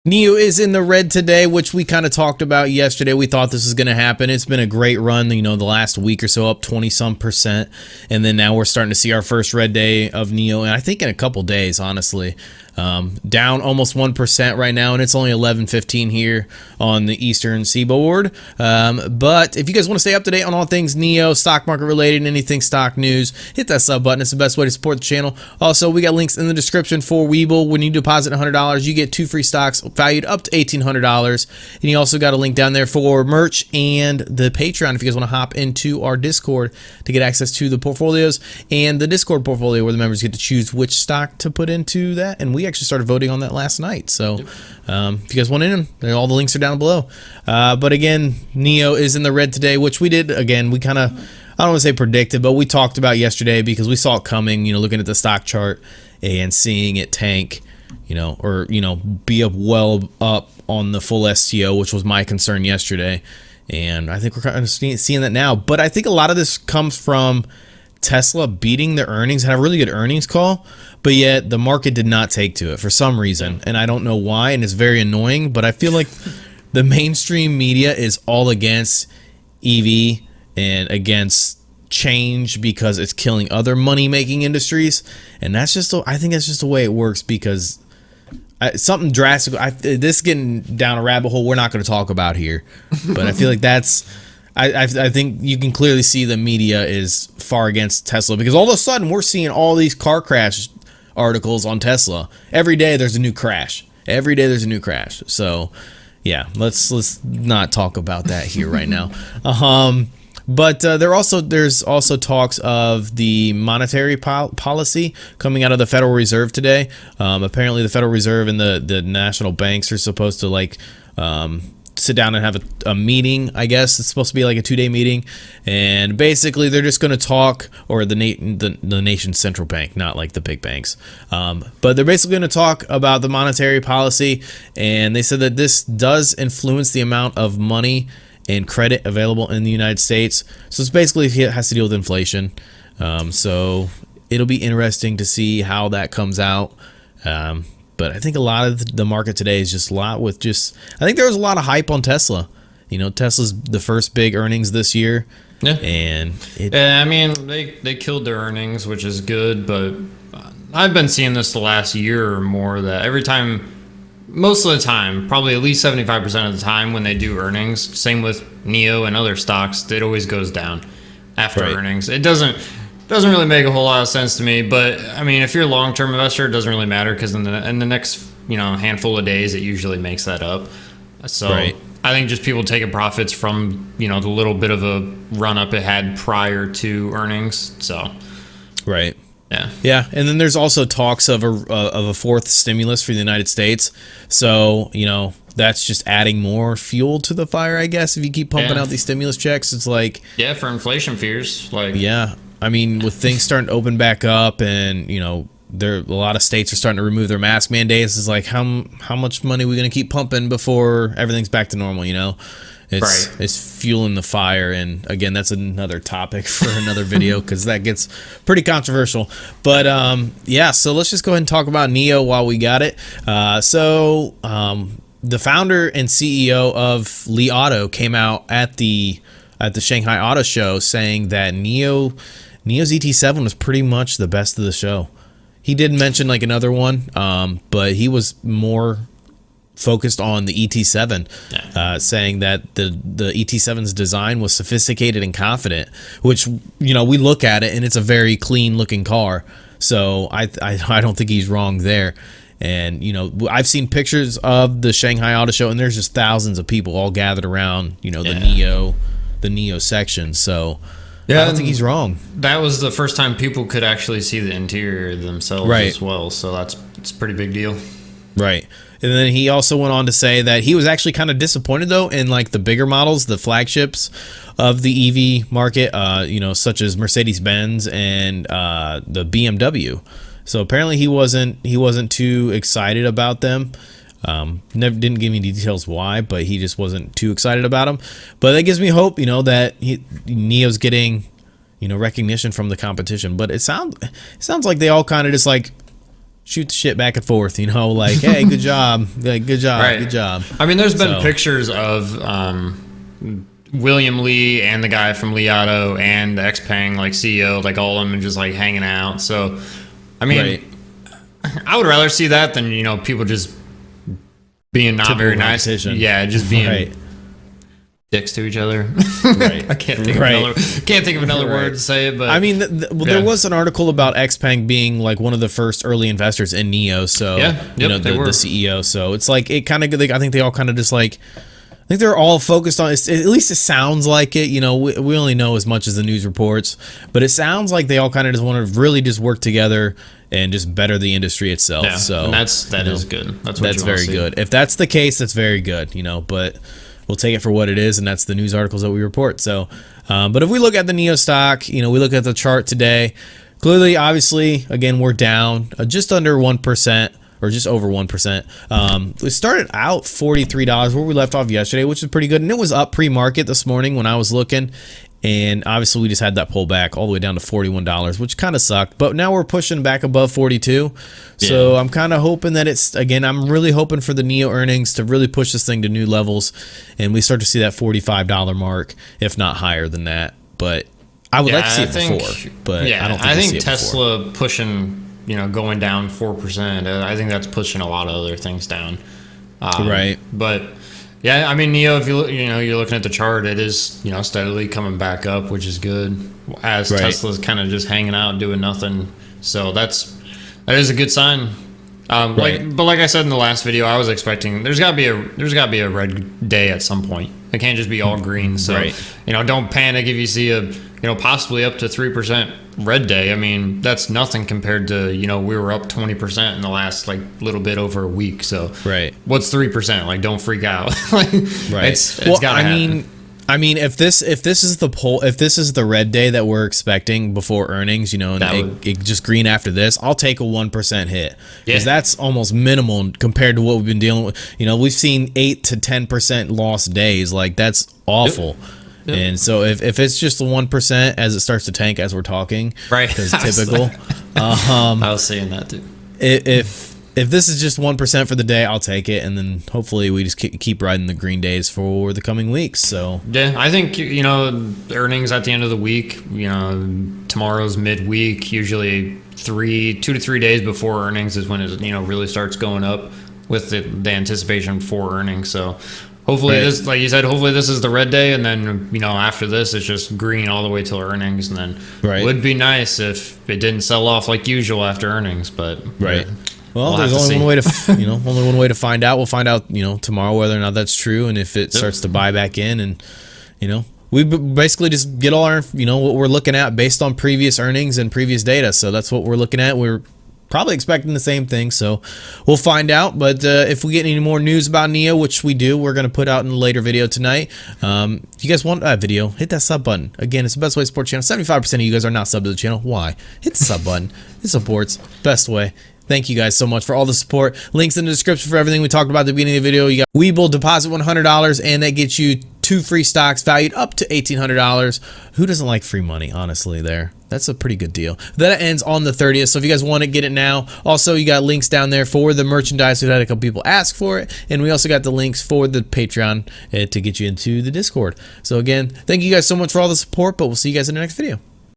NIO is in the red today, which we kind of talked about yesterday. We thought this was going to happen. It's been a great run, the last week or so, up 20-some%. And then now we're starting to see our first red day of NIO, and I think in a couple days, honestly. Down almost 1% right now, and it's only 11:15 here on the Eastern Seaboard. But if you guys want to stay up to date on all things NIO, stock market related, anything stock news, hit that sub button. It's the best way to support the channel. Also, we got links in the description for Webull. When you deposit $100, you get 2 free stocks valued up to $1,800. And you also got a link down there for merch and the Patreon if you guys want to hop into our Discord to get access to the portfolios and the Discord portfolio where the members get to choose which stock to put into that. And we actually started voting on that last night. So if you guys want in, all the links are down below. But again, NIO is in the red today, which we did. Again, we kind of, I don't want to say predicted, but we talked about yesterday because we saw it coming, looking at the stock chart and seeing it tank, or be up well up on the full STO, which was my concern yesterday. And I think we're kind of seeing that now. But I think a lot of this comes from Tesla beating their earnings, had a really good earnings call, but yet the market did not take to it for some reason, and I don't know why, and it's very annoying. But I feel like the mainstream media is all against EV and against change because it's killing other money-making industries, and that's just, I think that's just the way it works because something drastic. This is getting down a rabbit hole we're not going to talk about here, but I feel like that's. I think you can clearly see the media is far against Tesla because all of a sudden we're seeing all these car crash articles on Tesla. Every day there's a new crash. Every day there's a new crash. So yeah, let's not talk about that here right now. But there's also talks of the monetary policy coming out of the Federal Reserve today. Apparently the Federal Reserve and the national banks are supposed to sit down and have a meeting. I guess it's supposed to be like a 2-day meeting, and basically they're just going to talk, or the nation's central bank, not like the big banks, but they're basically going to talk about the monetary policy. And they said that this does influence the amount of money and credit available in the United States. So it's basically, it has to deal with inflation. So it'll be interesting to see how that comes out. But I think a lot of the market today is just I think there was a lot of hype on Tesla. Tesla's the first big earnings this year. Yeah. And I mean, they killed their earnings, which is good, but I've been seeing this the last year or more that every time, most of the time, probably at least 75% of the time when they do earnings, same with NIO and other stocks, it always goes down after earnings. It doesn't really make a whole lot of sense to me, but I mean, if you're a long-term investor, it doesn't really matter because in the next handful of days, it usually makes that up. So I think just people taking profits from the little bit of a run-up it had prior to earnings. So yeah, and then there's also talks of a fourth stimulus for the United States. So that's just adding more fuel to the fire, I guess. If you keep pumping out these stimulus checks, it's like for inflation fears, I mean, with things starting to open back up, and a lot of states are starting to remove their mask mandates. It's like how much money are we going to keep pumping before everything's back to normal? It's fueling the fire, and again, that's another topic for another video because that gets pretty controversial. But so let's just go ahead and talk about NIO while we got it. The founder and CEO of Li Auto came out at the Shanghai Auto Show saying that NIO's ET7 was pretty much the best of the show. He did mention like another one, but he was more focused on the ET7, saying that the ET7's design was sophisticated and confident, which we look at it and it's a very clean looking car. So I don't think he's wrong there. And I've seen pictures of the Shanghai Auto Show, and there's just thousands of people all gathered around the NIO section. So I don't think he's wrong. That was the first time people could actually see the interior themselves as well. So it's a pretty big deal. Right. And then he also went on to say that he was actually kind of disappointed though in like the bigger models, the flagships of the EV market, such as Mercedes-Benz and the BMW. So apparently he wasn't too excited about them. Didn't give me details why, but he just wasn't too excited about them. But that gives me hope, that NIO's getting, recognition from the competition. But it sounds like they all kind of just like shoot the shit back and forth, you know, like, hey, good job, like, good job, Right. good job. I mean, there's been pictures of William Lee and the guy from Li Auto and the Xpeng like CEO, like all of them just like hanging out. So, I mean, Right. I would rather see that than, you know, people just being not Typical very nice. competition. Yeah, just being Right. dicks to each other. Right. I can't think Right. of another Right. word to say it, but I mean, there was an article about Xpeng being like one of the first early investors in NIO. So, Yeah. you Yep, know, they were. the CEO. So it's like, it kind of, I think they all kind of just like, I think they're all focused on, at least it sounds like it, you know, we only know as much as the news reports, but it sounds like they all kind of just want to really just work together and just better the industry itself. yeah, So and that is good. That's what that's you wanna very see. good. If that's the case, that's very good, you know, but we'll take it for what it is, and that's the news articles that we report. So, but if we look at the NIO stock, you know, we look at the chart today, clearly, obviously, again, we're down just under 1%. Or just over 1%. We started out $43 where we left off yesterday, which is pretty good. And it was up pre-market this morning when I was looking. And obviously we just had that pullback all the way down to $41, which kind of sucked. But now we're pushing back above 42. So Yeah. I'm kind of hoping that it's, again, I'm really hoping for the NIO earnings to really push this thing to new levels. And we start to see that $45 mark, if not higher than that. But I would like to see it before. But yeah, I don't think I we'll think see it before. Tesla pushing, you know, going down 4%. I think that's pushing a lot of other things down. Right. But yeah, I mean, NIO, if you're looking at the chart, it is, you know, steadily coming back up, which is good. As Right. Tesla's kind of just hanging out doing nothing, so that is a good sign. Right. Like I said in the last video, I was expecting there's got to be a red day at some point. It can't just be all green. So Right. you know, don't panic if you see a, you know, possibly up to 3% red day. I mean, that's nothing compared to, you know, we were up 20% in the last like little bit over a week. So Right. what's 3%? Like, don't freak out. Like, Right. It's gotta happen. I mean, if this is the red day that we're expecting before earnings, you know, and it just green after this, I'll take a 1% hit because Yeah. that's almost minimal compared to what we've been dealing with. You know, we've seen 8 to 10% lost days. Like, that's awful. Yep. And so if it's just the 1% as it starts to tank as we're talking, Right. because typical. I was saying that too. If this is just 1% for the day, I'll take it, and then hopefully we just keep riding the green days for the coming weeks. So Yeah, I think, you know, earnings at the end of the week, you know, tomorrow's midweek, usually 2 to 3 days before earnings is when it, you know, really starts going up with the anticipation for earnings. So hopefully Right. this, like you said, hopefully this is the red day, and then, you know, after this it's just green all the way till earnings, and then Right. would be nice if it didn't sell off like usual after earnings, but right. Well, We'll there's have to only see. one way to, you know, only one way to find out. We'll find out, you know, tomorrow whether or not that's true, and if it starts to buy back in, and you know, we basically just get all our, you know, what we're looking at based on previous earnings and previous data. So that's what we're looking at. We're probably expecting the same thing, so we'll find out. But if we get any more news about NIO, which we do, we're going to put out in a later video tonight. If you guys want that video, hit that sub button. Again, it's the best way to support the channel. 75% of you guys are not subbed to the channel. Why? Hit the sub button. It supports. Best way. Thank you guys so much for all the support. Links in the description for everything we talked about at the beginning of the video. You got Webull, deposit $100, and that gets you 2 free stocks valued up to $1,800. Who doesn't like free money, honestly, there? That's a pretty good deal. That ends on the 30th, so if you guys want to get it now. Also, you got links down there for the merchandise. We've had a couple people ask for it, and we also got the links for the Patreon to get you into the Discord. So again, thank you guys so much for all the support, but we'll see you guys in the next video.